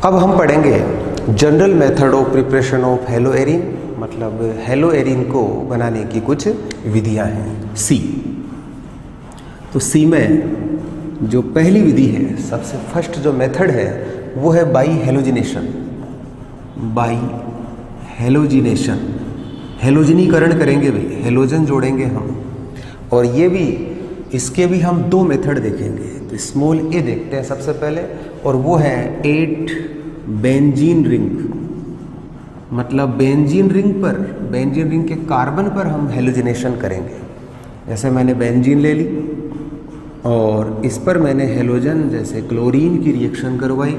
अब हम पढ़ेंगे general method of preparation of hello Erin, मतलब हेलो एरिन को बनाने की कुछ विधियां हैं। सी, तो सी में जो पहली विधि है, सबसे फर्स्ट जो मेथड है वो है बाई हेलोजिनेशन। बाई हेलोजिनेशन, हेलोजनीकरण करेंगे भाई, हेलोजन जोड़ेंगे हम। और ये भी, इसके भी हम दो मेथड देखेंगे। तो स्मॉल ए देखते हैं सबसे पहले, और वो है 8 बेंजीन रिंग, मतलब बेंजीन रिंग पर, बेंजीन रिंग के कार्बन पर हम हेलोजिनेशन करेंगे। जैसे मैंने बेंजीन ले ली और इस पर मैंने हेलोजन जैसे क्लोरीन की रिएक्शन करवाई,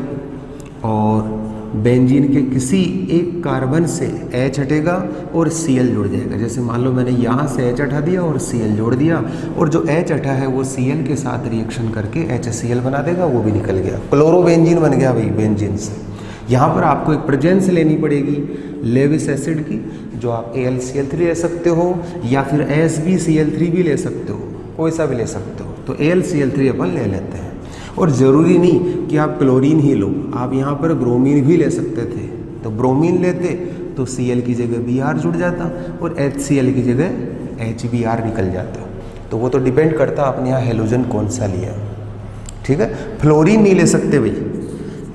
और बेंजीन के किसी एक कार्बन से H हटेगा और Cl जुड़ जाएगा। जैसे मान लो मैंने यहाँ से H हटा दिया और Cl जोड़ दिया, और जो H हटा है वो Cl के साथ रिएक्शन करके HCl बना देगा, वो भी निकल गया, क्लोरोबेंजीन बन गया भाई बेंजीन से। यहाँ पर आपको एक प्रेजेंस लेनी पड़ेगी लेविस एसिड की, जो आप AlCl3 ले सकते हो या फिर SbCl3 भी ले सकते हो, कोई सा भी ले सकते हो। तो AlCl3 अपन ले लेते हैं, और ज़रूरी नहीं कि आप क्लोरीन ही लो, आप यहाँ पर ब्रोमीन भी ले सकते थे। तो ब्रोमीन लेते तो Cl की जगह Br जुड़ जाता और HCl की जगह HBr निकल जाता। तो वो तो डिपेंड करता आपने यहाँ हेलोजन कौन सा लिया, ठीक है। फ्लोरीन नहीं ले सकते भाई,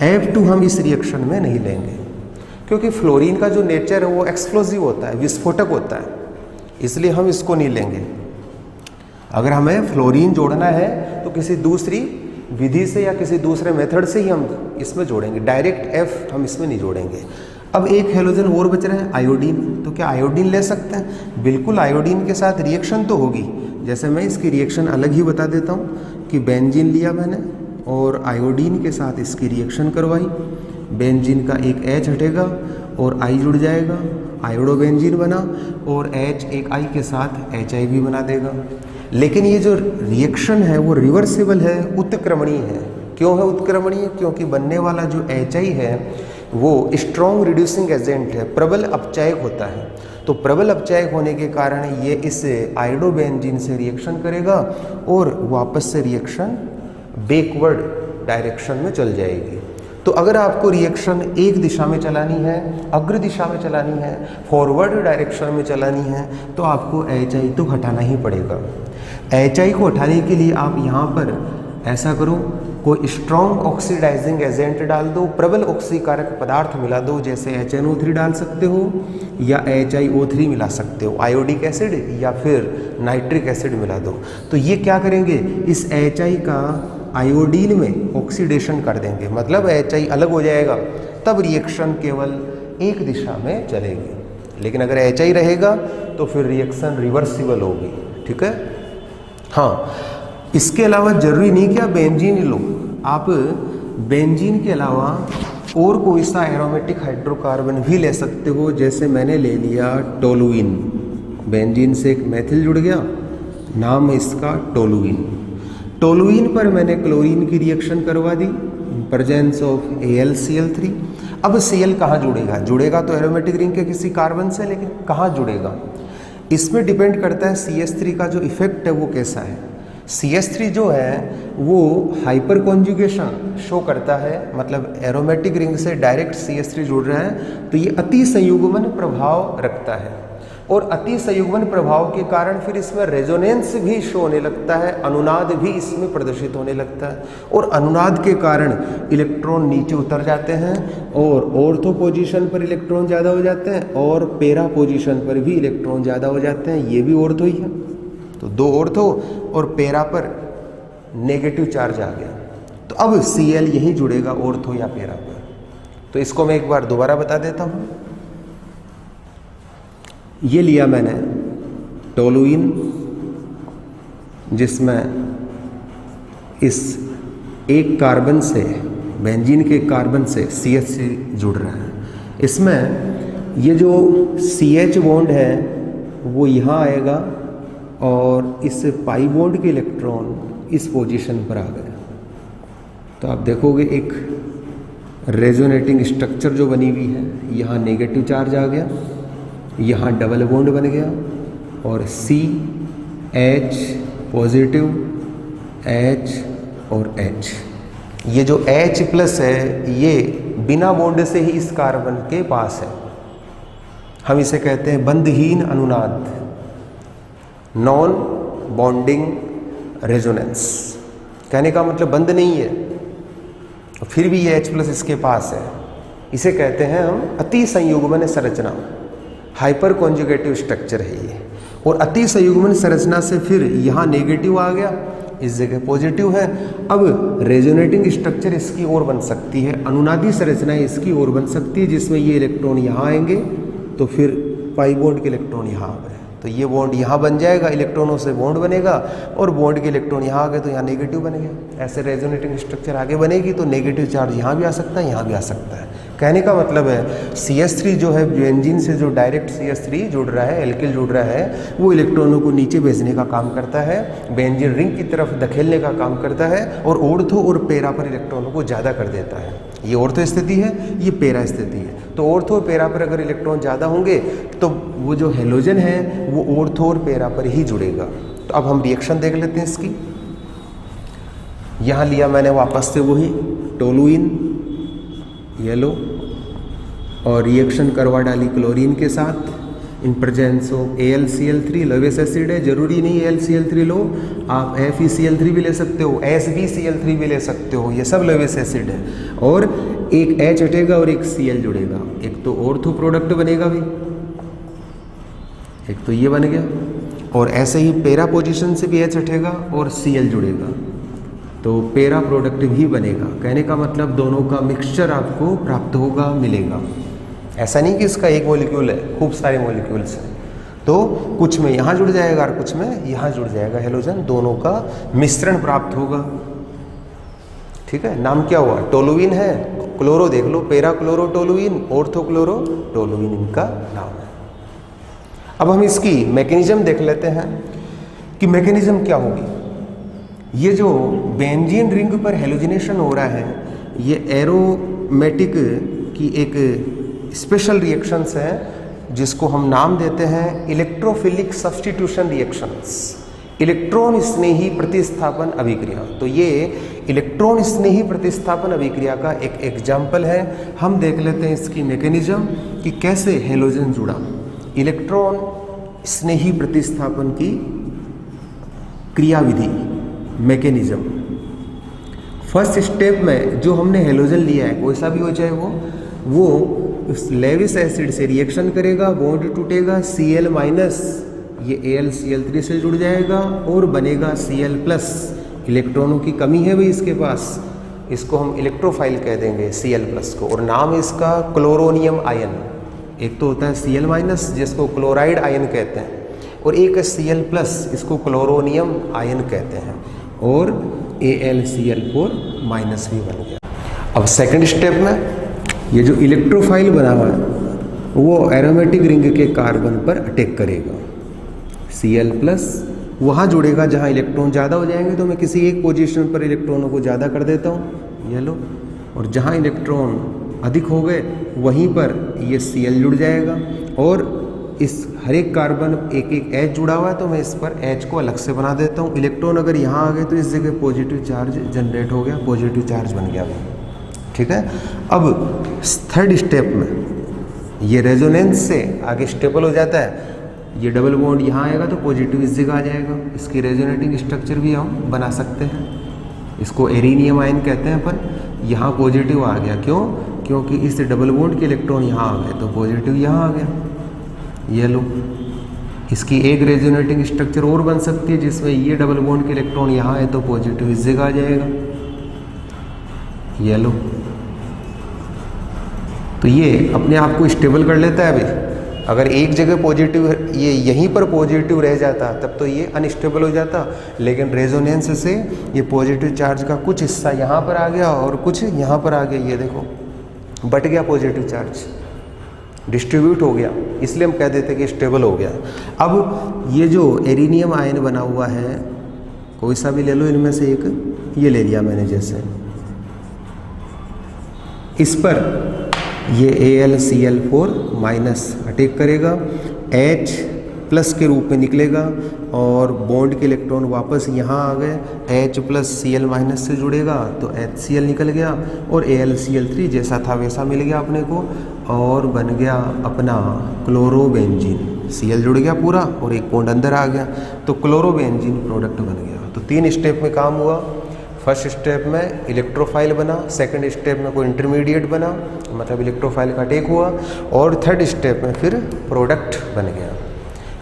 F2 हम इस रिएक्शन में नहीं लेंगे, क्योंकि फ्लोरीन का जो नेचर है वो एक्सप्लोजिव होता है, विस्फोटक होता है, इसलिए हम इसको नहीं लेंगे। अगर हमें फ्लोरीन जोड़ना है तो किसी दूसरी विधि से या किसी दूसरे मेथड से ही हम इसमें जोड़ेंगे, डायरेक्ट F हम इसमें नहीं जोड़ेंगे। अब एक हेलोजन और बच रहा है आयोडीन, तो क्या आयोडीन ले सकते हैं? बिल्कुल, आयोडीन के साथ रिएक्शन तो होगी। जैसे मैं इसकी रिएक्शन अलग ही बता देता हूँ कि बेंजीन लिया मैंने और आयोडीन के साथ इसकी रिएक्शन करवाई, बेंजीन का एक H हटेगा और I जुड़ जाएगा, आयोडोबेंजीन बना, और H एक I के साथ HIV बना देगा। लेकिन ये जो रिएक्शन है वो रिवर्सिबल है, उत्क्रमणीय है। क्यों है उत्क्रमणीय? क्योंकि बनने वाला जो HI है वो स्ट्रॉन्ग रिड्यूसिंग एजेंट है, प्रबल अपचायक होता है। तो प्रबल अपचायक होने के कारण ये इस आयोडोबेंजीन से रिएक्शन करेगा और वापस से रिएक्शन बैकवर्ड डायरेक्शन में चल जाएगी। तो अगर आपको रिएक्शन एक दिशा में चलानी है, अग्र दिशा में चलानी है, फॉरवर्ड डायरेक्शन में चलानी है, तो आपको HI तो हटाना ही पड़ेगा। HI को हटाने के लिए आप यहाँ पर ऐसा करो, कोई स्ट्रॉन्ग ऑक्सीडाइजिंग एजेंट डाल दो, प्रबल ऑक्सीकारक पदार्थ मिला दो, जैसे HNO3 डाल सकते हो या HiO3 मिला सकते हो, आयोडिक एसिड या फिर नाइट्रिक एसिड मिला दो। तो ये क्या करेंगे, इस HI का आयोडीन में ऑक्सीडेशन कर देंगे, मतलब HI अलग हो जाएगा, तब रिएक्शन केवल एक दिशा में चलेगी। लेकिन अगर HI रहेगा तो फिर रिएक्शन रिवर्सिबल होगी, ठीक है। हाँ, इसके अलावा जरूरी नहीं कि आप बेंजीन लो, आप बेंजीन के अलावा और कोई सा एरोमेटिक हाइड्रोकार्बन भी ले सकते हो। जैसे मैंने ले लिया टोलुइन, बेंजीन से एक मेथिल जुड़ गया, नाम है इसका टोलुइन। टोलुइन पर मैंने क्लोरीन की रिएक्शन करवा दी, प्रेजेंस ऑफ AlCl3। अब Cl कहाँ जुड़ेगा? जुड़ेगा तो एरोमेटिक रिंग के किसी कार्बन से, लेकिन कहाँ जुड़ेगा इसमें डिपेंड करता है CH3 का जो इफेक्ट है वो कैसा है। CH3 जो है वो हाइपर कॉन्जुगेशन शो करता है, मतलब एरोमेटिक रिंग से डायरेक्ट CH3 जुड़ रहा है, तो ये अति संयुग्मन प्रभाव रखता है, और अति संयुग्मन प्रभाव के कारण फिर इसमें रेजोनेंस भी शो होने लगता है, अनुनाद भी इसमें प्रदर्शित होने लगता है, और अनुनाद के कारण इलेक्ट्रॉन नीचे उतर जाते हैं, और ऑर्थो पोजीशन पर इलेक्ट्रॉन ज़्यादा हो जाते हैं, और पैरा पोजीशन पर भी इलेक्ट्रॉन ज़्यादा हो जाते हैं। ये भी ऑर्थो ही है, तो दो ऑर्थो और पैरा पर नेगेटिव चार्ज आ गया, तो अब Cl यहीं जुड़ेगा ऑर्थो या पैरा पर। तो इसको मैं एक बार दोबारा बता देता हूँ। ये लिया मैंने टोलुइन, जिसमें इस एक कार्बन से, बेंजीन के कार्बन से CH जुड़ रहा है। इसमें ये जो CH बॉन्ड है वो यहाँ आएगा, और इस पाई बॉन्ड के इलेक्ट्रॉन इस पोजीशन पर आ गए। तो आप देखोगे एक रेजोनेटिंग स्ट्रक्चर जो बनी हुई है, यहाँ नेगेटिव चार्ज आ गया, यहाँ डबल बॉन्ड बन गया, और CH पॉजिटिव, H और H। ये जो H प्लस है ये बिना बॉन्ड से ही इस कार्बन के पास है। हम इसे कहते हैं बंधहीन अनुनाद, नॉन बॉन्डिंग रेजोनेंस। कहने का मतलब बंद नहीं है फिर भी ये H+ इसके पास है, इसे कहते हैं हम अति संयुग्मन संरचना, हाइपर कॉन्जुगेटिव स्ट्रक्चर है ये। और अति संयुग्मन संरचना से फिर यहाँ नेगेटिव आ गया, इस जगह पॉजिटिव है। अब रेजोनेटिंग स्ट्रक्चर इसकी ओर बन सकती है, अनुनादी संरचना इसकी ओर बन सकती है, जिसमें ये इलेक्ट्रॉन यहाँ आएंगे तो फिर पाई बॉन्ड के इलेक्ट्रॉन यहाँ आ गए तो ये बॉन्ड यहाँ बन जाएगा, इलेक्ट्रॉनों से बॉन्ड बनेगा, और बॉन्ड के इलेक्ट्रॉन यहाँ आ गए तो यहाँ नेगेटिव बन गया। ऐसे रेजोनेटिंग स्ट्रक्चर आगे बनेगी तो नेगेटिव चार्ज यहाँ भी आ सकता है, यहाँ भी आ सकता है। कहने का मतलब है CH3 जो है बेंजीन से जो डायरेक्ट CH3 जुड़ रहा है, एल्किल जुड़ रहा है, वो इलेक्ट्रॉनों को नीचे भेजने का काम करता है, बेंजीन रिंग की तरफ धकेलने का काम करता है, और ऑर्थो और पैरा पर इलेक्ट्रॉनों को ज़्यादा कर देता है। ये ऑर्थो स्थिति है, ये पैरा स्थिति है। तो ऑर्थो और पैरा पर अगर इलेक्ट्रॉन ज़्यादा होंगे तो वो जो हेलोजन है वो ऑर्थो और पैरा पर ही जुड़ेगा। तो अब हम रिएक्शन देख लेते हैं इसकी। यहाँ लिया मैंने वापस से वही टोलुइन येलो, और रिएक्शन करवा डाली क्लोरीन के साथ in presence of AlCl3 leaves acid है। जरूरी नहीं AlCl3 लो, आप FeCl3 भी ले सकते हो, SbCl3 भी ले सकते हो, ये सब लवेस एसिड है। और एक H हटेगा और एक Cl जुड़ेगा, एक तो ऑर्थो प्रोडक्ट बनेगा भी, एक तो ये बन गया, और ऐसे ही पैरा पोजीशन से भी H हटेगा और Cl जुड़ेगा तो पैरा प्रोडक्ट भी बनेगा। कहने का मतलब दोनों का मिक्सचर आपको प्राप्त होगा, मिलेगा। ऐसा नहीं कि इसका एक मॉलिक्यूल है, खूब सारे मॉलिक्यूल्स हैं, तो कुछ में यहाँ जुड़ जाएगा और कुछ में यहाँ जुड़ जाएगा हेलोजन, दोनों का मिश्रण प्राप्त होगा। ठीक है, नाम क्या हुआ? टोलुइन है, क्लोरो देख लो, para chloro toluene, ortho chloro toluene इनका नाम है। अब हम इसकी मैकेनिज्म देख लेते हैं कि मैकेनिज्म क्या होगी। ये जो बेंजीन रिंग पर हेलोजिनेशन हो रहा है, ये एरोमेटिक की एक स्पेशल रिएक्शंस है जिसको हम नाम देते हैं इलेक्ट्रोफिलिक सब्स्टिट्यूशन रिएक्शंस, इलेक्ट्रॉन स्नेही प्रतिस्थापन अभिक्रिया। तो ये इलेक्ट्रॉन स्नेही प्रतिस्थापन अभिक्रिया का एक एग्जाम्पल है। हम देख लेते हैं इसकी मैकेनिज्म कि कैसे हेलोजन जुड़ा। इलेक्ट्रॉन स्नेही प्रतिस्थापन की क्रियाविधि, मैकेनिज्म। फर्स्ट स्टेप में जो हमने हेलोजन लिया है, कोई सा भी हो चाहे वो उस लेविस एसिड से रिएक्शन करेगा, बॉन्ड टूटेगा, Cl माइनस ये AlCl3 से जुड़ जाएगा और बनेगा Cl+। इलेक्ट्रॉनों की कमी है भाई इसके पास, इसको हम इलेक्ट्रोफाइल कह देंगे Cl+ को, और नाम इसका क्लोरोनियम आयन। एक तो होता है Cl माइनस जिसको क्लोराइड आयन कहते हैं, और एक है Cl+, इसको क्लोरोनियम आयन कहते हैं, और AlCl4- भी बन गया। अब सेकंड स्टेप में ये जो इलेक्ट्रोफाइल बना हुआ है वो एरोमेटिक रिंग के कार्बन पर अटैक करेगा। Cl+ वहाँ जुड़ेगा जहाँ इलेक्ट्रॉन ज़्यादा हो जाएंगे, तो मैं किसी एक पोजीशन पर इलेक्ट्रॉनों को ज़्यादा कर देता हूँ, ये लो, और जहाँ इलेक्ट्रॉन अधिक हो गए वहीं पर ये Cl जुड़ जाएगा। और इस हर एक कार्बन एक एक H जुड़ा हुआ है, तो मैं इस पर H को अलग से बना देता हूँ। इलेक्ट्रॉन अगर यहाँ आ गए तो इस जगह पॉजिटिव चार्ज जनरेट हो गया, पॉजिटिव चार्ज बन गया। ठीक है, अब थर्ड स्टेप में ये रेजोनेंस से आगे स्टेबल हो जाता है, ये डबल बॉन्ड यहाँ आएगा तो पॉजिटिव इस जगह आ जाएगा। इसकी रेजोनेटिंग स्ट्रक्चर भी हम बना सकते हैं, इसको एरिनियम आयन कहते हैं, पर यहाँ पॉजिटिव आ गया। क्यों? क्योंकि इस डबल बॉन्ड के इलेक्ट्रॉन यहाँ आ गए तो पॉजिटिव यहाँ आ गया। ये लो, इसकी एक रेजोनेटिंग स्ट्रक्चर और बन सकती है जिसमें ये डबल बॉन्ड के इलेक्ट्रॉन यहाँ है तो पॉजिटिव इस जगह आ जाएगा। ये लो, तो ये अपने आप को स्टेबल कर लेता है। अभी अगर एक जगह पॉजिटिव, ये यहीं पर पॉजिटिव रह जाता तब तो ये अनस्टेबल हो जाता, लेकिन रेजोनेंस से ये पॉजिटिव चार्ज का कुछ हिस्सा यहाँ पर आ गया और कुछ यहाँ पर आ गया। ये देखो, बट गया पॉजिटिव चार्ज, डिस्ट्रीब्यूट हो गया, इसलिए हम कह देते कि स्टेबल हो गया। अब ये जो एरिनियम आयन बना हुआ है, कोई सा भी ले लो इनमें से एक, ये ले लिया मैंने, जैसे इस पर ये AlCl4- अटैक करेगा, H प्लस के रूप में निकलेगा और बॉन्ड के इलेक्ट्रॉन वापस यहाँ आ गए, H प्लस Cl माइनस से जुड़ेगा तो HCl निकल गया और AlCl3 जैसा था वैसा मिल गया अपने को और बन गया अपना क्लोरोबेंजीन। Cl जुड़ गया पूरा और एक बॉन्ड अंदर आ गया तो क्लोरोबेंजीन प्रोडक्ट बन गया। तो 3 स्टेप में काम हुआ। फर्स्ट स्टेप में इलेक्ट्रोफाइल बना, सेकंड स्टेप में कोई इंटरमीडिएट बना मतलब इलेक्ट्रोफाइल का टेक हुआ और थर्ड स्टेप में फिर प्रोडक्ट बन गया।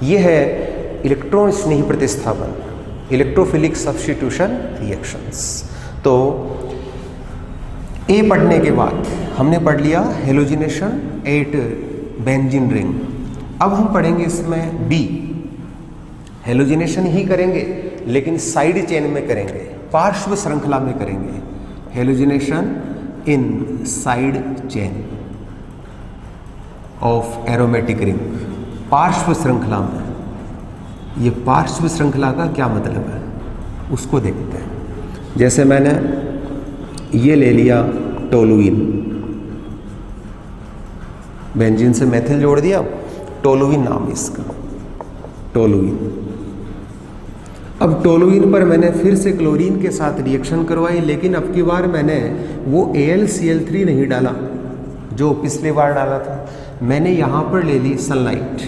ये है इलेक्ट्रॉन स्नेही प्रतिस्थापन, इलेक्ट्रोफिलिक सब्स्टिट्यूशन रिएक्शंस। तो ए पढ़ने के बाद हमने पढ़ लिया हेलोजिनेशन एट बेंजीन रिंग। अब हम पढ़ेंगे इसमें बी। हेलोजिनेशन ही करेंगे लेकिन साइड चेन में करेंगे, पार्श्व श्रृंखला में करेंगे। Halogenation in side chain of aromatic ring, पार्श्व श्रृंखला में। ये पार्श्व श्रृंखला का क्या मतलब है उसको देखते हैं। जैसे मैंने ये ले लिया टोलुइन, बेंजीन से मेथिल जोड़ दिया, टोलुइन नाम इसका, टोलुइन। अब टोलुइन पर मैंने फिर से क्लोरीन के साथ रिएक्शन करवाई लेकिन अब की बार मैंने वो AlCl3 नहीं डाला जो पिछली बार डाला था। मैंने यहाँ पर ले ली सनलाइट।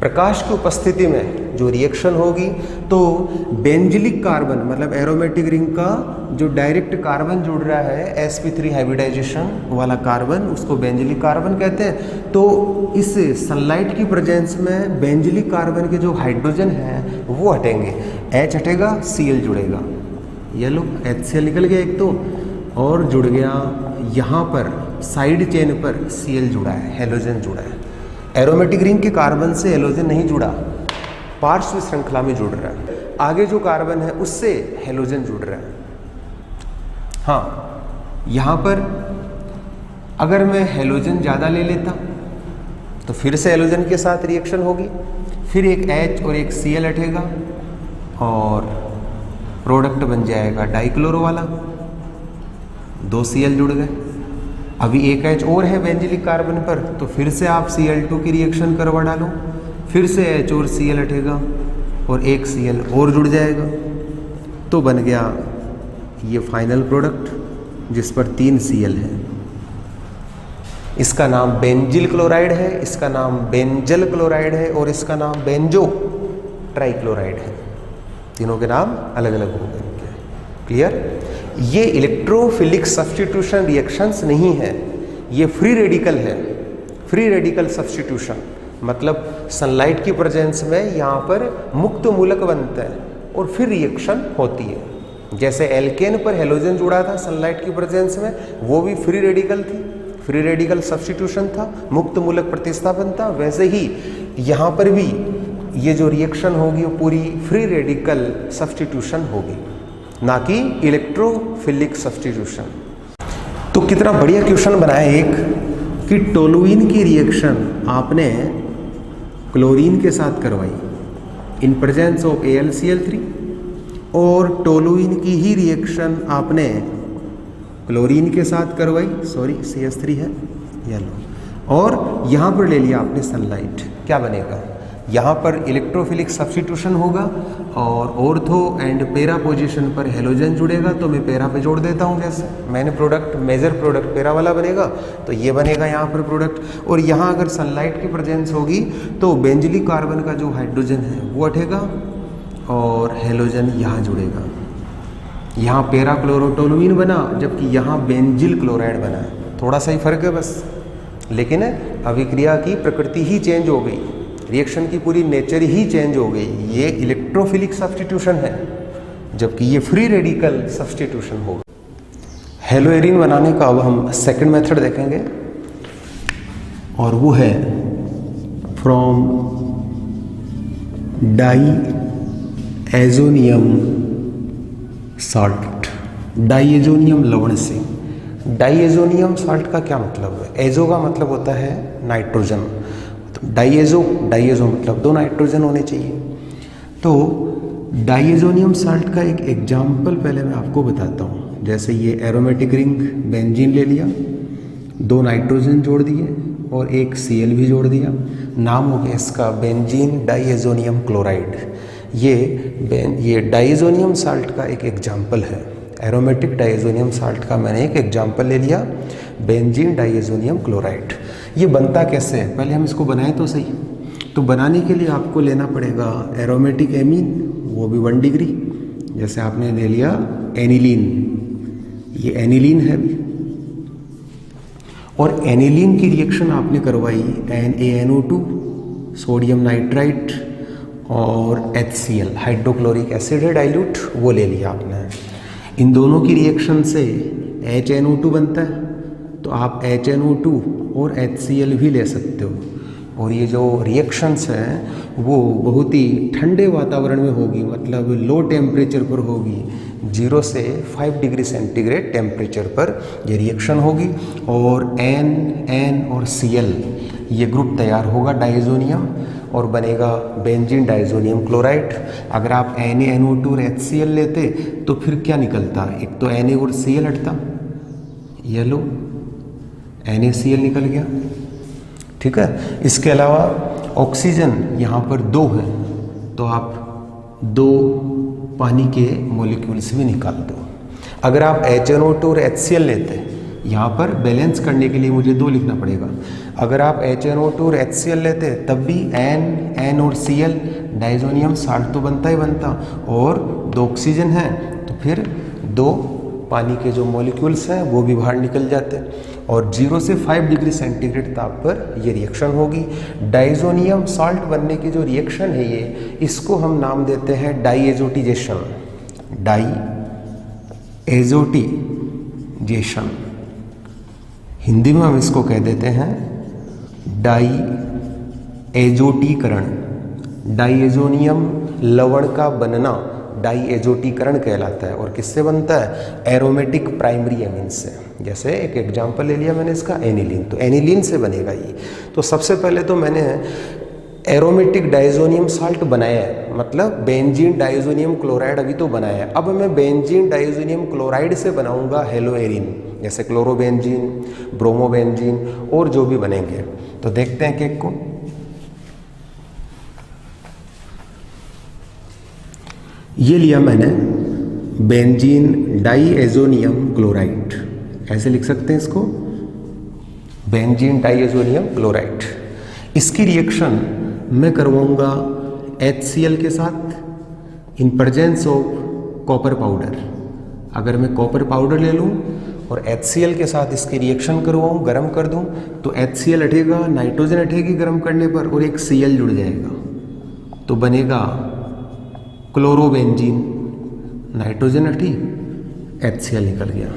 प्रकाश की उपस्थिति में जो रिएक्शन होगी तो बेंजिलिक कार्बन मतलब एरोमेटिक रिंग का जो डायरेक्ट कार्बन जुड़ रहा है sp3 हाइब्रिडाइजेशन वाला कार्बन, उसको बेंजिलिक कार्बन कहते हैं। तो इस सनलाइट की प्रेजेंस में बेंजिलिक कार्बन के जो हाइड्रोजन है वो हटेंगे, H हटेगा, Cl जुड़ेगा। ये लो HCl निकल गया एक तो और जुड़ गया यहाँ पर साइड चेन पर Cl जुड़ा है, हेलोजन जुड़ा है। एरोमेटिक रिंग के कार्बन से हेलोजन नहीं जुड़ा, पार्श्व श्रृंखला में जुड़ रहा है। आगे जो कार्बन है उससे हेलोजन जुड़ रहा है। हाँ, यहाँ पर अगर मैं हेलोजन ज़्यादा ले लेता तो फिर से हेलोजन के साथ रिएक्शन होगी, फिर एक H और एक Cl हटेगा और प्रोडक्ट बन जाएगा डाइक्लोरो वाला, 2 Cl जुड़ गए। अभी एक H और है बेंजिलिक कार्बन पर तो फिर से आप Cl2 की रिएक्शन करवा डालो, फिर से H और Cl हटेगा और एक Cl और जुड़ जाएगा तो बन गया ये फाइनल प्रोडक्ट जिस पर 3 Cl है। इसका नाम बेंजिल क्लोराइड है, इसका नाम बेंजल क्लोराइड है और इसका नाम बेंजो ट्राइक्लोराइड है। तीनों के नाम अलग अलग हो गए। क्लियर? ये इलेक्ट्रोफिलिक सब्स्टिट्यूशन रिएक्शंस नहीं है, ये फ्री रेडिकल है। फ्री रेडिकल सब्स्टिट्यूशन मतलब सनलाइट की प्रेजेंस में यहाँ पर मुक्त मूलक बनता है और फिर रिएक्शन होती है। जैसे एल्केन पर हेलोजन जुड़ा था सनलाइट की प्रेजेंस में, वो भी फ्री रेडिकल थी, फ्री रेडिकल सब्स्टिट्यूशन था, मुक्त मूलक प्रतिस्थापन था। वैसे ही यहाँ पर भी ये जो रिएक्शन होगी वो पूरी फ्री रेडिकल सब्स्टिट्यूशन होगी, ना कि इलेक्ट्रोफिलिक सब्स्टिट्यूशन। तो कितना बढ़िया क्वेश्चन बनाया एक कि टोलुइन की रिएक्शन आपने क्लोरीन के साथ करवाई इन प्रेजेंस ऑफ AlCl3 और टोलुइन की ही रिएक्शन आपने क्लोरीन के साथ करवाई, सॉरी CH3 है येलो, और यहाँ पर ले लिया आपने सनलाइट। क्या बनेगा? यहाँ पर इलेक्ट्रोफिलिक सब्स्टिट्यूशन होगा और ऑर्थो एंड पेरा पोजीशन पर हेलोजन जुड़ेगा तो मैं पेरा पे जोड़ देता हूँ। जैसे मैंने प्रोडक्ट मेजर प्रोडक्ट पेरा वाला बनेगा तो ये बनेगा यहाँ पर प्रोडक्ट। और यहाँ अगर सनलाइट की प्रेजेंस होगी तो बेंजिलिक कार्बन का जो हाइड्रोजन है वो हटेगा और हेलोजन यहाँ जुड़ेगा। यहाँ पेरा क्लोरोटोलुइन बना जबकि यहाँ बेंजिल क्लोराइड बना है। थोड़ा सा ही फर्क है बस, लेकिन अभिक्रिया की प्रकृति ही चेंज हो गई, रिएक्शन की पूरी नेचर ही चेंज हो गई। ये इलेक्ट्रोफिलिक सब्स्टिट्यूशन है जबकि ये फ्री रेडिकल सब्स्टिट्यूशन होगा। हेलोएरिन बनाने का अब हम सेकंड मेथड देखेंगे और वो है फ्रॉम डाईएजोनियम साल्ट, डाईएजोनियम लवण से। डाईएजोनियम साल्ट का क्या मतलब है? एजो का मतलब होता है नाइट्रोजन, डाईएजो मतलब 2 नाइट्रोजन होने चाहिए। तो डाईएजोनियम साल्ट का एक एग्जाम्पल पहले मैं आपको बताता हूँ। जैसे ये एरोमेटिक रिंग बेंजीन ले लिया, 2 नाइट्रोजन जोड़ दिए और एक Cl भी जोड़ दिया नाम हो गया इसका बेंजीन डाइएजोनियम क्लोराइड। ये डाइएजोनियम साल्ट का एक एग्जाम्पल है। एरोमेटिक डाइएजोनियम साल्ट का मैंने एक एग्जाम्पल ले लिया, बेंजीन डाइएजोनियम क्लोराइड। ये बनता कैसे है, पहले हम इसको बनाएं तो सही। तो बनाने के लिए आपको लेना पड़ेगा एरोमेटिक एमीन, वो भी 1 डिग्री। जैसे आपने ले लिया एनिलीन, ये एनिलीन है भी, और एनिलीन की रिएक्शन आपने करवाई NaNO2 सोडियम नाइट्राइट और HCl हाइड्रोक्लोरिक एसिड है डाइल्यूट, वो ले लिया आपने। इन दोनों की रिएक्शन से HNO2 बनता है, तो आप HNO2 और HCl भी ले सकते हो। और ये जो रिएक्शंस हैं वो बहुत ही ठंडे वातावरण में होगी, मतलब लो टेम्परेचर पर होगी, 0 से 5 डिग्री सेंटीग्रेड टेम्परेचर पर ये रिएक्शन होगी। और N और Cl ये ग्रुप तैयार होगा डाइएजोनियम और बनेगा बेंजीन डाइएजोनियम क्लोराइड। अगर आप NaNO2 और HCl लेते तो फिर क्या निकलता, एक तो Na और Cl हटता, ये लो NaCl निकल गया, ठीक है। इसके अलावा ऑक्सीजन यहाँ पर 2 है, तो आप 2 पानी के मॉलिक्यूल्स भी निकाल दो। अगर आप HNO2 और HCl लेते, यहाँ पर बैलेंस करने के लिए मुझे 2 लिखना पड़ेगा। अगर आप HNO2 और HCl लेते तब भी N और Cl डाइएजोनियम साल्ट तो बनता ही बनता, और 2 ऑक्सीजन है तो फिर 2 पानी के जो मॉलिक्यूल्स हैं वो भी बाहर निकल जाते हैं। और 0 से 5 डिग्री सेंटीग्रेड ताप पर ये रिएक्शन होगी। डाइएजोनियम साल्ट बनने की जो रिएक्शन है ये, इसको हम नाम देते हैं डाइएजोटीजेशन। डाइएजोटीजेशन हिंदी में हम इसको कह देते हैं डाइएजोटीकरण। डाइएजोनियम लवण का बनना डाइएजोटीकरण कहलाता है। और किससे बनता है, एरोमेटिक प्राइमरी एमीन से। जैसे एक एग्जांपल ले लिया मैंने इसका एनिलीन, तो एनिलीन से बनेगा ये। तो सबसे पहले तो मैंने एरोमेटिक डाइएजोनियम साल्ट बनाया है, मतलब बेंजीन डाइएजोनियम क्लोराइड अभी तो बनाया है। अब मैं बेंजीन डाइएजोनियम क्लोराइड से बनाऊंगा हेलोएरिन, जैसे क्लोरोबेंजीन, ब्रोमोबेंजीन और जो भी बनेंगे। तो देखते हैं केक को। ये लिया मैंने बेंजीन डाइएजोनियम क्लोराइड, ऐसे लिख सकते हैं इसको, बेंजीन डाइएजोनियम क्लोराइड। इसकी रिएक्शन मैं करवाऊंगा HCl के साथ in presence of copper powder. अगर मैं कॉपर पाउडर ले लूँ और HCl के साथ इसकी रिएक्शन करवाऊँ, गर्म कर दूँ, तो HCl हटेगा, नाइट्रोजन हटेगी गर्म करने पर, और एक Cl जुड़ जाएगा, तो बनेगा क्लोरोबेंजीन। नाइट्रोजन हटी, HCl निकल गया।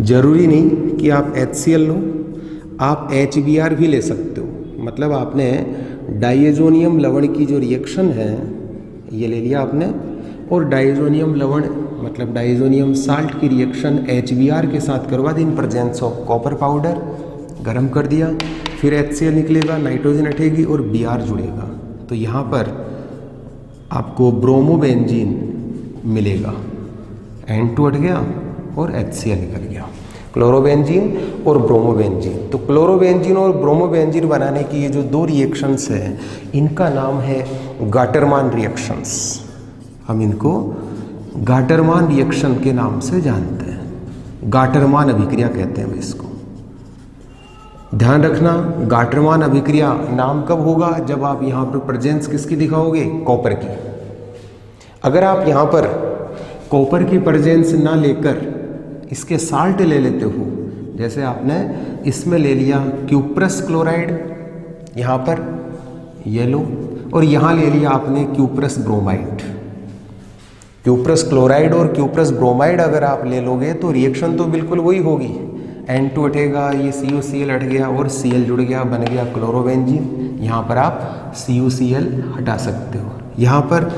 जरूरी नहीं कि आप HCl लो, आप HBr भी ले सकते हो। मतलब आपने डाइएजोनियम लवण की जो रिएक्शन है ये ले लिया आपने, और डाइएजोनियम लवण मतलब डाइएजोनियम साल्ट की रिएक्शन HBr के साथ करवा दी in presence of copper powder, गर्म कर दिया, फिर HCl निकलेगा, नाइट्रोजन हटेगी और Br जुड़ेगा। तो यहाँ पर आपको ब्रोमोबेंजीन मिलेगा, N2 हट गया और HCl निकल गया, क्लोरोबेंजीन और ब्रोमोबेंजीन। तो क्लोरोबेंजीन और ब्रोमोबेंजीन बनाने की ये जो 2 रिएक्शंस हैं, इनका नाम है गाटरमान रिएक्शंस। हम इनको गाटरमान रिएक्शन के नाम से जानते हैं, गाटरमान अभिक्रिया कहते हैं इसको। ध्यान रखना, गाटरमान अभिक्रिया नाम कब होगा, जब आप यहाँ पर प्रेजेंस किसकी दिखाओगे, कॉपर की। अगर आप यहाँ पर कॉपर की प्रेजेंस ना लेकर इसके साल्ट ले लेते हो, जैसे आपने इसमें ले लिया क्यूप्रस क्लोराइड, यहाँ पर ये लो, और यहाँ ले लिया आपने क्यूप्रस ब्रोमाइड। क्यूप्रस क्लोराइड और क्यूप्रस ब्रोमाइड अगर आप ले लोगे तो रिएक्शन तो बिल्कुल वही होगी, N2 हटेगा, ये CuCl हट गया और Cl जुड़ गया, बन गया क्लोरोबेंजीन। यहाँ पर आप CuCl हटा सकते हो, यहाँ पर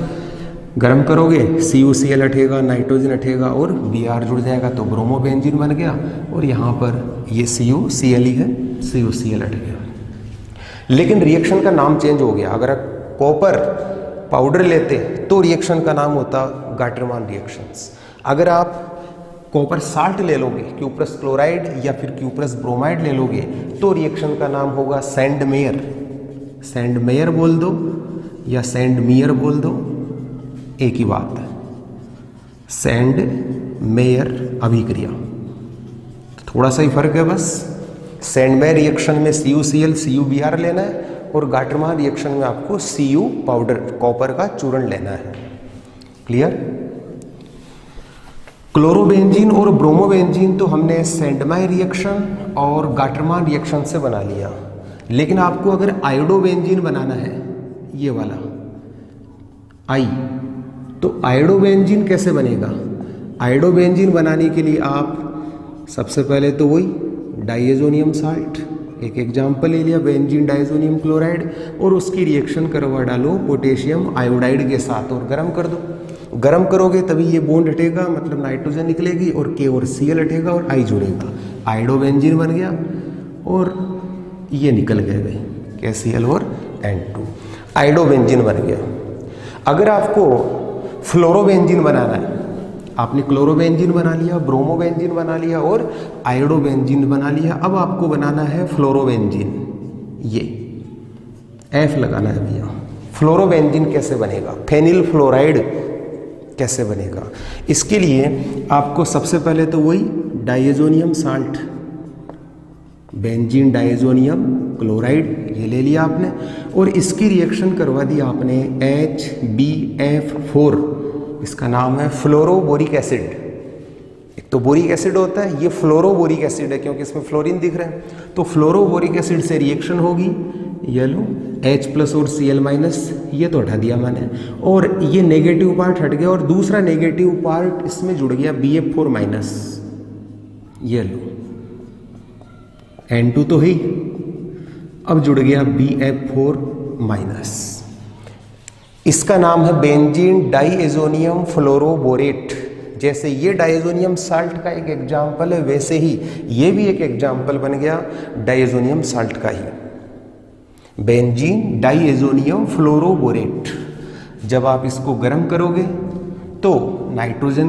गर्म करोगे CuCl हटेगा, नाइट्रोजन हटेगा और Br जुड़ जाएगा, तो ब्रोमोबेंजीन बन गया। और यहाँ पर ये CuCl ही है, CuCl हट गया। लेकिन रिएक्शन का नाम चेंज हो गया। अगर आप कॉपर पाउडर लेते तो रिएक्शन का नाम होता गाटरमान रिएक्शंस। अगर आप कॉपर साल्ट ले लोगे, क्यूप्रस क्लोराइड या फिर क्यूप्रस ब्रोमाइड ले लोगे, तो रिएक्शन का नाम होगा सैंडमेयर, सैंड मेयर बोल दो या सैंड मियर बोल दो, एक ही बात है, सैंड मेयर अभिक्रिया, थोड़ा सा ही फर्क है बस। सैंड मेयर रिएक्शन में CuCl CuBr लेना है और गाटरमान रिएक्शन में आपको Cu पाउडर कॉपर का चूर्ण लेना है। क्लियर? क्लोरोबेंजीन और ब्रोमोबेंजीन तो हमने सैंडमायर रिएक्शन और गाटरमान रिएक्शन से बना लिया, लेकिन आपको अगर आयोडोबेंजीन बनाना है, ये वाला आई, तो आयोडोबेंजीन कैसे बनेगा? आयोडोबेंजीन बनाने के लिए आप सबसे पहले तो वही डाइएजोनियम साल्ट, एक एग्जाम्पल ले लिया बेंजीन डाइजोनियम क्लोराइड, और उसकी रिएक्शन करवा डालो पोटेशियम आयोडाइड के साथ और गर्म कर दो। गर्म करोगे तभी ये बॉन्ड हटेगा, मतलब नाइट्रोजन निकलेगी और K और Cl हटेगा और I जुड़ेगा, आयोडोबेंजीन बन गया और ये निकल गए भाई KCl और N2, आयोडोबेंजीन बन गया। अगर आपको फ्लोरोबेंजीन बनाना है, आपने क्लोरोबेंजीन बना लिया, ब्रोमोबेंजीन बना लिया और आयोडोबेंजीन बना लिया, अब आपको बनाना है फ्लोरोबेंजीन, ये F लगाना है भैया। फ्लोरोबेंजीन कैसे बनेगा? फेनिल फ्लोराइड कैसे बनेगा? इसके लिए आपको सबसे पहले तो वही diazonium salt, benzene diazonium chloride ये ले लिया आपने और इसकी रिएक्शन करवा दी आपने HbF4, इसका नाम है फ्लोरोबोरिक एसिड। एक तो बोरिक एसिड होता है, ये फ्लोरोबोरिक एसिड है क्योंकि इसमें फ्लोरीन दिख रहे हैं, तो फ्लोरोबोरिक एसिड से रिएक्शन होगी, ये लो H+ और Cl- ये तो हटा दिया मैंने, और ये नेगेटिव पार्ट हट गया और दूसरा नेगेटिव पार्ट इसमें जुड़ गया BF4-, ये लो N2 तो ही, अब जुड़ गया BF4-, इसका नाम है बेंजीन डाइएजोनियम फ्लोरोबोरेट। जैसे ये डाइएजोनियम साल्ट का एक एग्जाम्पल है, वैसे ही ये भी एक एग्जाम्पल बन गया डाइएजोनियम साल्ट का ही, बेंजीन डाइएजोनियम फ्लोरोबोरेट। जब आप इसको गर्म करोगे तो नाइट्रोजन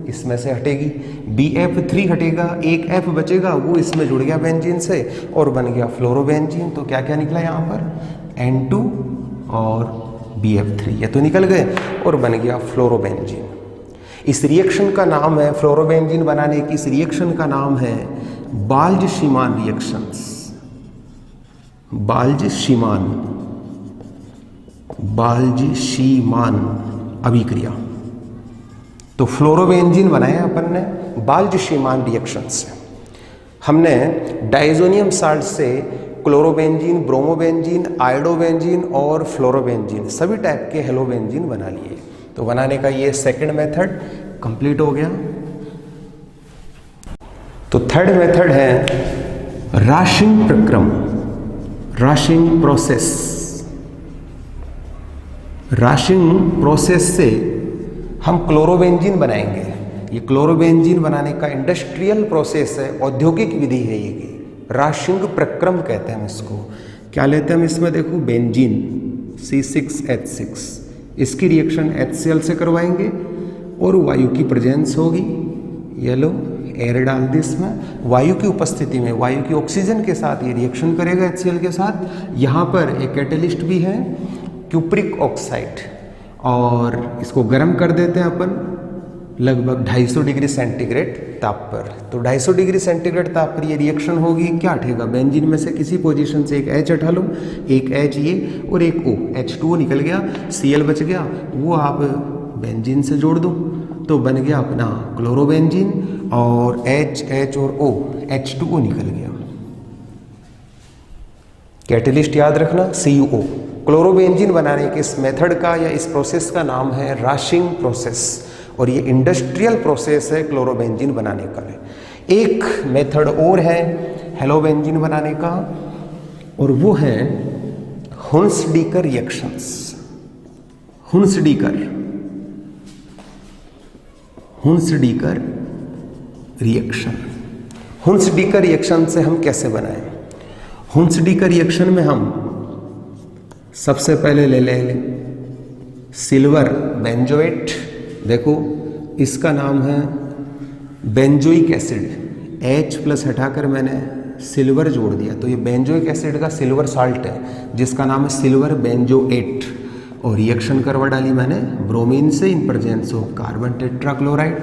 इसमें से हटेगी, BF3 हटेगा, एक F बचेगा, वो इसमें जुड़ गया बेंजीन से और बन गया फ्लोरोबेंजीन। तो क्या क्या निकला यहाँ पर? N2 और BF3, ये तो निकल गए और बन गया फ्लोरोबेंजीन। इस रिएक्शन का नाम है, फ्लोरोबेंजीन बनाने की इस रिएक्शन का नाम है बाल्ज-शीमान रिएक्शंस। बाल्ज-शीमान अभिक्रिया। तो फ्लोरोबेंजीन बनाया अपन ने बाल्ज-शीमान रिएक्शन से। हमने डाइएजोनियम साल्ट से क्लोरोबेंजीन, ब्रोमोबेंजीन, आयोडोबेंजीन और फ्लोरोबेंजीन सभी टाइप के हेलोबेंजीन बना लिए। तो बनाने का ये सेकंड मेथड कंप्लीट हो गया। तो थर्ड मेथड है राशिंग प्रक्रम, राशिंग प्रोसेस। राशिंग प्रोसेस से हम क्लोरोबेंजीन बनाएंगे। ये क्लोरोबेंजीन बनाने का इंडस्ट्रियल प्रोसेस है, औद्योगिक विधि है ये। राशिंग प्रक्रम कहते हैं हम इसको। क्या लेते हैं हम इसमें? देखो बेंजीन C6H6, इसकी रिएक्शन HCl से करवाएंगे और वायु की प्रेजेंस होगी, ये लो एयर डाल दी इसमें, वायु की उपस्थिति में वायु की ऑक्सीजन के साथ ये रिएक्शन करेगा HCl के साथ। यहाँ पर एक कैटेलिस्ट भी है क्यूप्रिक ऑक्साइड, और इसको गर्म कर देते हैं अपन लगभग 250 डिग्री सेंटीग्रेड ताप पर। तो 250 डिग्री सेंटीग्रेड ताप पर ये रिएक्शन होगी, क्या हटेगा? बेंजीन में से किसी पोजीशन से एक H हटा लो, एक H ये और एक O, H2O निकल गया, Cl बच गया, वो आप बेंजीन से जोड़ दो तो बन गया अपना क्लोरोबेंजीन, और H और O, H2O निकल गया। कैटेलिस्ट याद रखना CuO। क्लोरोबेंजीन बनाने के इस मेथड का या इस प्रोसेस का नाम है राशिंग प्रोसेस, और ये इंडस्ट्रियल प्रोसेस है क्लोरोबेंजीन बनाने का। एक मेथड और है हेलोबेंजीन बनाने का, और वो है हुन्सडीकर रिएक्शंस। हुन्सडीकर रिएक्शन। हुन्सडीकर रिएक्शन से हम कैसे बनाएं? हुन्सडीकर रिएक्शन में हम सबसे पहले ले लें सिल्वर बेंजोएट। देखो इसका नाम है बेंजोइक एसिड, H+ हटाकर मैंने सिल्वर जोड़ दिया, तो ये बेंजोइक एसिड का सिल्वर साल्ट है जिसका नाम है सिल्वर बेंजोएट, और रिएक्शन करवा डाली मैंने ब्रोमीन से इन presence of carbon tetrachloride.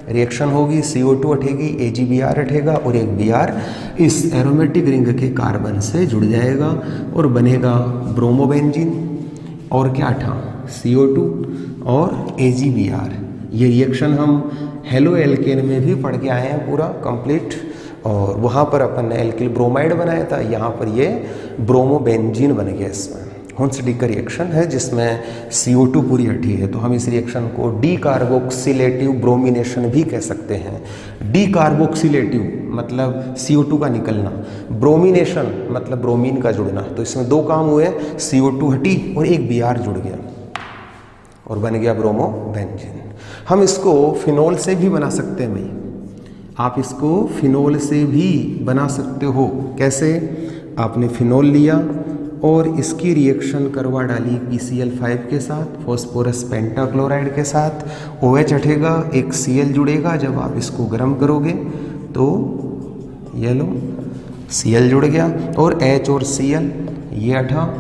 Reaction होगी, CO2 हटेगी, AgBr हटेगा और एक Br इस एरोमेटिक रिंग के कार्बन से जुड़ जाएगा और बनेगा ब्रोमोबेंजीन। और क्या था, CO2 और AgBr। ये रिएक्शन हम हेलो एल्केन में भी पढ़ के आए हैं पूरा कंप्लीट, और वहाँ पर अपन ने एल्किल ब्रोमाइड बनाया था, यहाँ पर ये ब्रोमोबेंजीन बन गया। इसमें हुंसडी का रिएक्शन है जिसमें CO2 पूरी हटी है, तो हम इस रिएक्शन को डी कार्बोक्सिलेटिव ब्रोमिनेशन भी कह सकते हैं। डी कार्बोक्सिलेटिव मतलब CO2 का निकलना, ब्रोमिनेशन मतलब ब्रोमीन का जुड़ना। तो इसमें दो काम हुए, CO2 हटी और एक Br जुड़ गया और बन गया ब्रोमोबेंजीन। हम इसको फिनोल से भी बना सकते हैं भाई, आप इसको फिनोल से भी बना सकते हो। कैसे, आपने फिनोल लिया और इसकी रिएक्शन करवा डाली PCl5 के साथ, फॉस्फोरस पेंटाक्लोराइड के साथ, OH हटेगा, एक Cl जुड़ेगा। जब आप इसको गर्म करोगे तो ये लो Cl जुड़ गया और H और Cl ये हटा,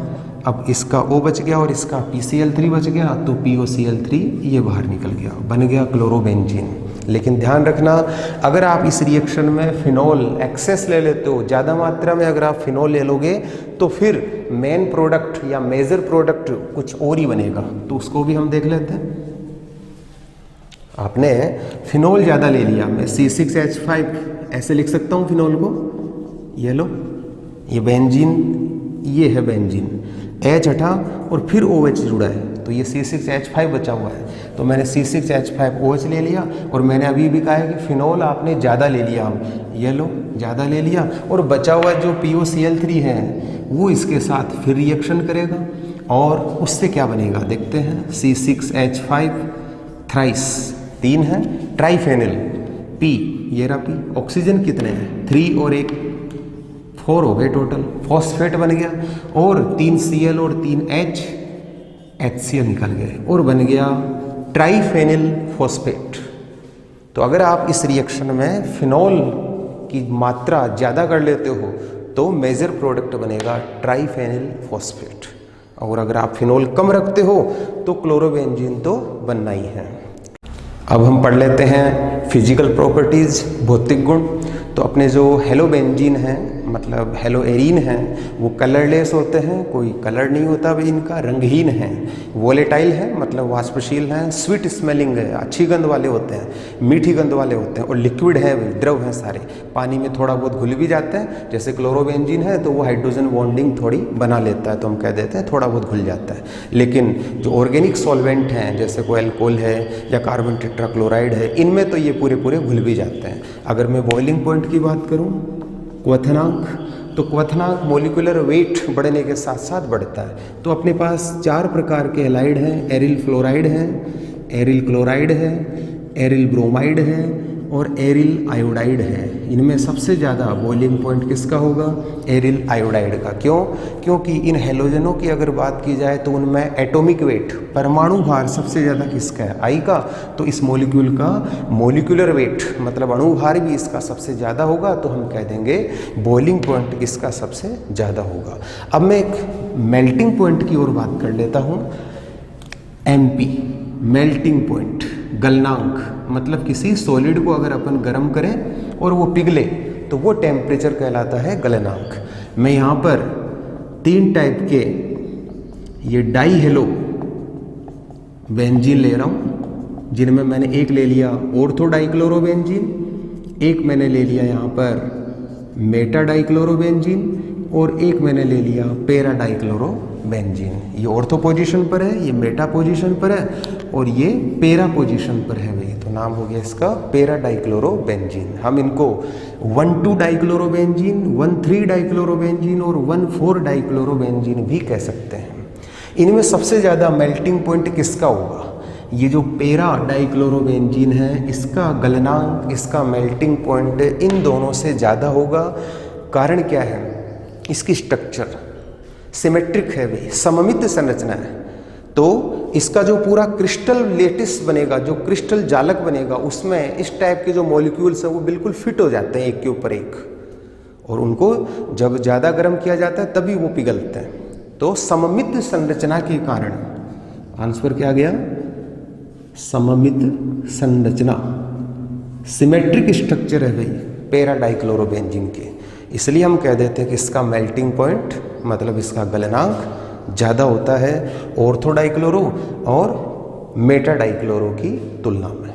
अब इसका O बच गया और इसका PCl3 बच गया, तो POCl3 ये बाहर निकल गया, बन गया क्लोरोबेंजीन। लेकिन ध्यान रखना, अगर आप इस रिएक्शन में फिनोल एक्सेस ले लेते हो, ज़्यादा मात्रा में अगर आप फिनोल ले लोगे तो फिर मेन प्रोडक्ट या मेजर प्रोडक्ट कुछ और ही बनेगा, तो उसको भी हम देख लेते हैं। आपने फिनोल ज़्यादा ले लिया, मैं C6H5 ऐसे लिख सकता हूँ फिनोल को, ये लो, ये बेंजीन, ये है बेंजीन, H हटा और फिर OH जुड़ा है, तो ये C6H5 बचा हुआ है। तो मैंने C6H5OH ले लिया और मैंने अभी भी कहा है कि फिनोल आपने ज़्यादा ले लिया, ये लो ज़्यादा ले लिया, और बचा हुआ जो POCl3 है वो इसके साथ फिर रिएक्शन करेगा और उससे क्या बनेगा देखते हैं। C6H5 थ्राइस 3 है, ट्राइफेनिल P, ये रहा P, ऑक्सीजन कितने हैं 3 और 1 4 हो गए टोटल, फॉस्फेट बन गया, और 3 Cl और 3 H, HCl निकल गए और बन गया ट्राइफेनिल फॉस्फेट। तो अगर आप इस रिएक्शन में फिनोल की मात्रा ज़्यादा कर लेते हो तो मेजर प्रोडक्ट बनेगा ट्राइफेनिल फॉस्फेट, और अगर आप फिनोल कम रखते हो तो क्लोरोबेंजीन तो बनना ही है। अब हम पढ़ लेते हैं फिजिकल प्रॉपर्टीज़, भौतिक गुण। तो अपने जो हेलोबेंजीन हैं मतलब हेलोएरीन हैं वो कलरलेस होते हैं, कोई कलर नहीं होता भाई इनका, रंगहीन है, वोलेटाइल है मतलब वाष्पशील हैं, स्वीट स्मेलिंग है, अच्छी गंध वाले होते हैं, मीठी गंध वाले होते हैं, और लिक्विड है, द्रव हैं सारे, पानी में थोड़ा बहुत घुल भी जाते हैं। जैसे क्लोरोबेंजीन है तो वो हाइड्रोजन बॉन्डिंग थोड़ी बना लेता है, तो हम कह देते हैं थोड़ा बहुत घुल जाता है। लेकिन जो ऑर्गेनिक सॉल्वेंट हैं जैसे कोई अल्कोहल है या कार्बन टेट्राक्लोराइड है, इनमें तो ये पूरे पूरे घुल भी जाते हैं। अगर मैं बॉइलिंग पॉइंट की बात करूं, क्वथनांक, तो क्वथनांक मोलिकुलर वेट बढ़ने के साथ साथ बढ़ता है। तो अपने पास 4 प्रकार के एलाइड हैं, एरिल फ्लोराइड है, एरिल क्लोराइड है, एरिल ब्रोमाइड है और एरिल आयोडाइड है। इनमें सबसे ज़्यादा बॉइलिंग पॉइंट किसका होगा, एरिल आयोडाइड का। क्यों? क्योंकि इन हेलोजनों की अगर बात की जाए तो उनमें एटॉमिक वेट, परमाणु भार सबसे ज़्यादा किसका है, आई का। तो इस मॉलिक्यूल का मॉलिक्यूलर वेट मतलब अणु भार भी इसका सबसे ज़्यादा होगा, तो हम कह देंगे बॉइलिंग पॉइंट इसका सबसे ज़्यादा होगा। अब मैं एक मेल्टिंग पॉइंट की ओर बात कर लेता हूँ। MP मेल्टिंग पॉइंट, गलनांक मतलब किसी सॉलिड को अगर अपन गर्म करें और वो पिघले तो वो टेम्परेचर कहलाता है गलनांक। मैं यहाँ पर 3 टाइप के ये डाई हेलो बेंजीन ले रहा हूँ, जिनमें मैंने एक ले लिया ऑर्थो डाइक्लोरोबेंजीन, एक मैंने ले लिया यहाँ पर मेटा डाइक्लोरोबेंजीन और एक मैंने ले लिया पेरा डाइक्लोरोबेंजीन। ये ऑर्थो पोजीशन पर है, ये मेटा पोजीशन पर है और ये पेरा पोजीशन पर है भाई, तो नाम हो गया इसका पेरा डाइक्लोरोबेंजीन। हम इनको 1,2 डाइक्लोरोबेंजीन, 1,3 डाइक्लोरोबेंजीन और 1,4 डाइक्लोरोबेंजीन भी कह सकते हैं। इनमें सबसे ज़्यादा मेल्टिंग पॉइंट किसका होगा, ये जो पेरा डाइक्लोरोबेंजीन है इसका गलनांक, इसका मेल्टिंग पॉइंट इन दोनों से ज़्यादा होगा। कारण क्या है, इसकी स्ट्रक्चर सिमेट्रिक है भाई, सममित संरचना है, तो इसका जो पूरा क्रिस्टल लेटिस बनेगा, जो क्रिस्टल जालक बनेगा, उसमें इस टाइप के जो मॉलिक्यूल्स हैं वो बिल्कुल फिट हो जाते हैं एक के ऊपर एक, और उनको जब ज़्यादा गर्म किया जाता है तभी वो पिघलते हैं। तो सममित संरचना के कारण आंसर क्या गया? सममित संरचना, सिमेट्रिक स्ट्रक्चर है भाई पैरा डाइक्लोरोबेंजीन के, इसलिए हम कह देते हैं कि इसका मेल्टिंग पॉइंट मतलब इसका गलनांक ज़्यादा होता है ऑर्थो डाइक्लोरो और मेटा डाइक्लोरो की तुलना में।